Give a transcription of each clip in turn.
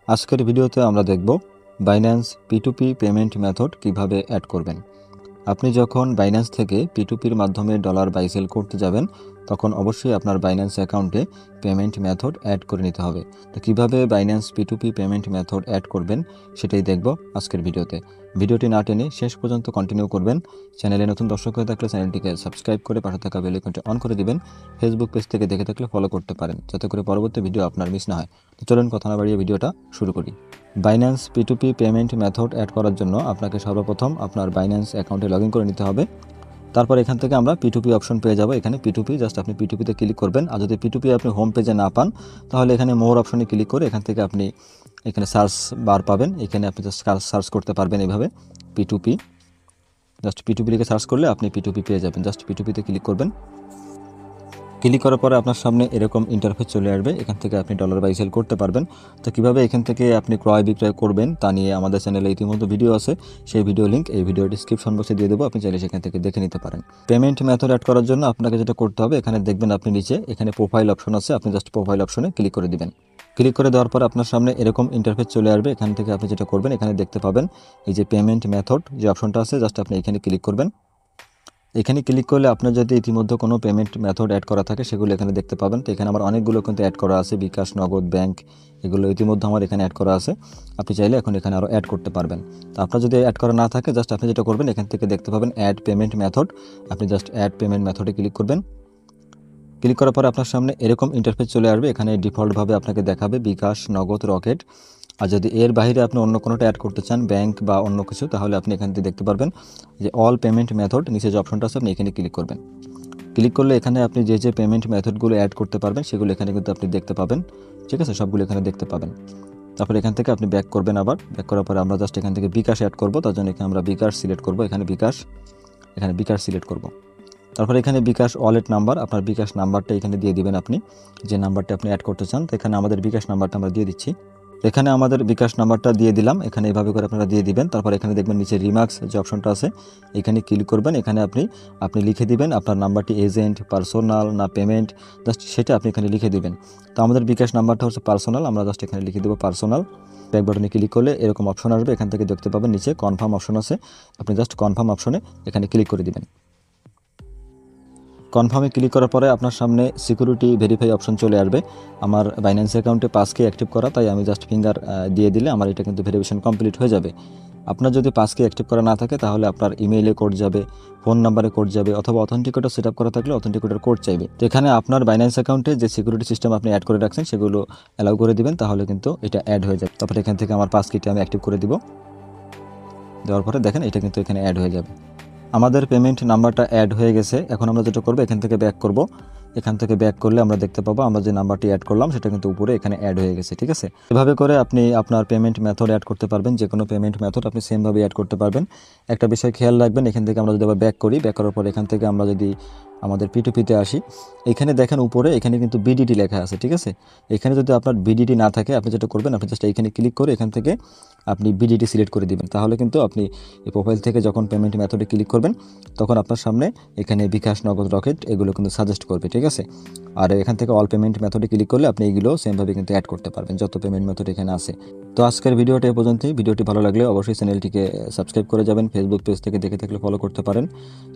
আজকের ভিডিওতে আমরা দেখব বাইন্যান্স P2P পেমেন্ট মেথড কিভাবে অ্যাড করবেন। আপনি যখন বাইন্যান্স থেকে P2Pর মাধ্যমে ডলার বাই সেল করতে যাবেন তখন অবশ্যই আপনার বাইন্যান্স অ্যাকাউন্টে পেমেন্ট মেথড অ্যাড করে নিতে হবে। তো কীভাবে Binance P2P payment method add করবেন সেটাই দেখব আজকের ভিডিওতে। ভিডিওটি না টেনে শেষ পর্যন্ত কন্টিনিউ করবেন। চ্যানেলে নতুন দর্শক হয়ে থাকলে চ্যানেলটিকে সাবস্ক্রাইব করে পাশে থাকা বেল আইকনটি অন করে দিবেন। ফেসবুক পেজ থেকে দেখে থাকলে ফলো করতে পারেন যাতে করে পরবর্তী ভিডিও আপনার মিস না হয়। তো চলুন কথা না বাড়িয়ে ভিডিওটা শুরু করি। Binance P2P payment method add করার জন্য আপনাকে সর্বপ্রথম আপনার বাইন্যান্স অ্যাকাউন্টে লগ ইন করে নিতে হবে। তারপর এখান থেকে আমরা P2P অপশন পেয়ে যাব। এখানে P2P জাস্ট আপনি P2Pতে ক্লিক করবেন। আর যদি P2P আপনি হোম পেজে না পান তাহলে এখানে মোর অপশনে ক্লিক করে এখান থেকে আপনি এখানে সার্চ বার পাবেন। এখানে আপনি জাস্ট সার্চ করতে পারবেন এইভাবে P2P। জাস্ট P2P লিখে সার্চ করলে আপনি P2P পেয়ে যাবেন। জাস্ট P2Pতে ক্লিক করবেন। ক্লিক করার পরে আপনার সামনে এরকম ইন্টারফেস চলে আসবে। এখান থেকে আপনি ডলার বাই সেল করতে পারবেন। তো কীভাবে এখান থেকে আপনি ক্রয় বিক্রয় করবেন তা নিয়ে আমাদের চ্যানেলে ইতিমধ্যে ভিডিও আছে। সেই ভিডিও লিঙ্ক এই ভিডিও ডিসক্রিপশন বক্সে দিয়ে দেবো, আপনি চাইলে সেখান থেকে দেখে নিতে পারেন। পেমেন্ট মেথড অ্যাড করার জন্য আপনাকে যেটা করতে হবে, এখানে দেখবেন আপনি নিচে এখানে প্রোফাইল অপশন আছে, আপনি জাস্ট প্রোফাইল অপশনে ক্লিক করে দিবেন। ক্লিক করে দেওয়ার পর আপনার সামনে এরকম ইন্টারফেস চলে আসবে। এখান থেকে আপনি যেটা করবেন, এখানে দেখতে পাবেন এই যে পেমেন্ট মেথড যে অপশনটা আছে, জাস্ট আপনি এখানে ক্লিক করবেন। এখানে ক্লিক করলে আপনার যদি ইতিমধ্যে কোনো পেমেন্ট মেথড অ্যাড করা থাকে সেগুলো এখানে দেখতে পাবেন। তো এখানে আমার অনেকগুলো কিন্তু অ্যাড করা আছে, বিকাশ, নগদ, ব্যাংক, এগুলো ইতিমধ্যে আমার এখানে অ্যাড করা আছে। আপনি চাইলে এখন এখানে আরও অ্যাড করতে পারবেন। তো আপনার যদি অ্যাড করা না থাকে জাস্ট আপনি যেটা করবেন, এখান থেকে দেখতে পাবেন অ্যাড পেমেন্ট মেথড, আপনি জাস্ট অ্যাড পেমেন্ট মেথডে ক্লিক করবেন। ক্লিক করার পরে আপনার সামনে এরকম ইন্টারফেস চলে আসবে। এখানে ডিফল্টভাবে আপনাকে দেখাবে বিকাশ, নগদ, রকেট। আর যদি এর বাইরে আপনি অন্য কোনোটা অ্যাড করতে চান, ব্যাংক বা অন্য কিছু, তাহলে আপনি এখান থেকে দেখতে পারবেন যে অল পেমেন্ট মেথড, নিচে যে অপশনটা আছে আপনি এখানে ক্লিক করবেন। ক্লিক করলে এখানে আপনি যে যে পেমেন্ট মেথডগুলো অ্যাড করতে পারবেন সেগুলো এখানে কিন্তু আপনি দেখতে পাবেন। ঠিক আছে, সবগুলো এখানে দেখতে পাবেন। তারপর এখান থেকে আপনি ব্যাক করবেন। আবার ব্যাক করার পরে আমরা জাস্ট এখান থেকে বিকাশ অ্যাড করব, তার জন্য এখানে আমরা বিকাশ সিলেক্ট করব। এখানে বিকাশ সিলেক্ট করব। তারপর এখানে বিকাশ ওয়ালেট নাম্বার, আপনার বিকাশ নাম্বারটা এখানে দিয়ে দিবেন। আপনি যে নাম্বারটা আপনি অ্যাড করতে চান, তো এখানে আমাদের বিকাশ নাম্বারটা আমরা দিয়ে দিচ্ছি। এখানে আমাদের বিকাশ নাম্বারটা দিয়ে দিলাম। এখানে এভাবে করে আপনারা দিয়ে দিবেন। তারপর এখানে দেখবেন নিচে রিমার্কস যে অপশনটা আছে, এখানে ক্লিক করবেন। এখানে আপনি লিখে দিবেন আপনার নাম্বারটি এজেন্ট, পার্সোনাল না পেমেন্ট, জাস্ট সেটা আপনি এখানে লিখে দিবেন। তো আমাদের বিকাশ নাম্বারটা হচ্ছে পার্সোনাল, আমরা জাস্ট এখানে লিখে দেবো পার্সোনাল। ব্যাক বাটনে ক্লিক করলে এরকম অপশন আসবে। এখান থেকে দেখতে পাবেন নিচে কনফার্ম অপশন আছে, আপনি জাস্ট কনফার্ম অপশনে এখানে ক্লিক করে দিবেন। কনফার্মে ক্লিক করার পরে আপনার সামনে সিকিউরিটি ভেরিফাই অপশন চলে আসবে। আমার বাইন্যান্স অ্যাকাউন্টে পাসকে অ্যাক্টিভ করা, তাই আমি জাস্ট ফিঙ্গার দিয়ে দিলে আমার এটা কিন্তু ভেরিফিকেশন কমপ্লিট হয়ে যাবে। আপনার যদি পাসকে অ্যাক্টিভ করা না থাকে তাহলে আপনার ইমেইলে কোড যাবে, ফোন নাম্বারে কোড যাবে, অথবা অথেন্টিকেটর সেট আপ করা থাকলে অথেন্টিকেটর কোড চাইবে। তো এখানে আপনার বাইন্যান্স অ্যাকাউন্টে যে সিকিউরিটি সিস্টেম আপনি অ্যাড করে রাখছেন সেগুলো অ্যালাউ করে দিবেন, তাহলে কিন্তু এটা অ্যাড হয়ে যাবে। তারপরে এখান থেকে আমার পাসকিটা আমি অ্যাক্টিভ করে দিব। দেওয়ার পরে দেখেন এটা কিন্তু এখানে অ্যাড হয়ে যাবে। আমাদের পেমেন্ট নাম্বারটা অ্যাড হয়ে গেছে। এখন আমরা যেটা করবো, এখান থেকে ব্যাক করব। এখান থেকে ব্যাক করলে আমরা দেখতে পাবো আমরা যে নাম্বারটি অ্যাড করলাম সেটা কিন্তু উপরে এখানে অ্যাড হয়ে গেছে। ঠিক আছে, এভাবে করে আপনি আপনার পেমেন্ট মেথড অ্যাড করতে পারবেন। যে কোনো পেমেন্ট মেথড আপনি সেমভাবে অ্যাড করতে পারবেন। একটা বিষয় খেয়াল রাখবেন, এখান থেকে আমরা যদি আবার ব্যাক করি, ব্যাক করার পর এখান থেকে আমরা যদি আমাদের P2Pতে আসি, এখানে দেখেন উপরে এখানে কিন্তু বিডিটি লেখা আছে। ঠিক আছে, এখানে যদি আপনার বিডিটি না থাকে আপনি যেটা করবেন, আপনি জাস্ট এখানে ক্লিক করে এখান থেকে আপনি বিডিটি সিলেক্ট করে দিবেন। তাহলে কিন্তু আপনি এই প্রোফাইল থেকে যখন পেমেন্ট মেথডে ক্লিক করবেন তখন আপনার সামনে এখানে বিকাশ, নগদ, রকেট এগুলো কিন্তু সাজেস্ট করবে। ঠিক আছে, আর এখান থেকে অল পেমেন্ট মেথডে ক্লিক করলে আপনি এগুলো সেমভাবে কিন্তু অ্যাড করতে পারবেন, যত পেমেন্ট মেথড এখানে আছে। তো আজকের ভিডিওটা এই পর্যন্তই। ভিডিওটি ভালো লাগলে অবশ্যই চ্যানেলটিকে সাবস্ক্রাইব করে যাবেন। ফেসবুক পেজ থেকে দেখে থাকলে ফলো করতে পারেন,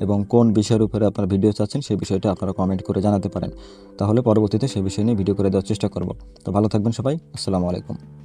এবং কোন বিষয়ের উপরে আপনারা ভিডিও চাচ্ছেন সেই বিষয়টা আপনারা কমেন্ট করে জানাতে পারেন। তাহলে পরবর্তীতে সেই বিষয় নিয়ে ভিডিও করে দেওয়ার চেষ্টা করব। তো ভালো থাকবেন সবাই, আসসালামু আলাইকুম।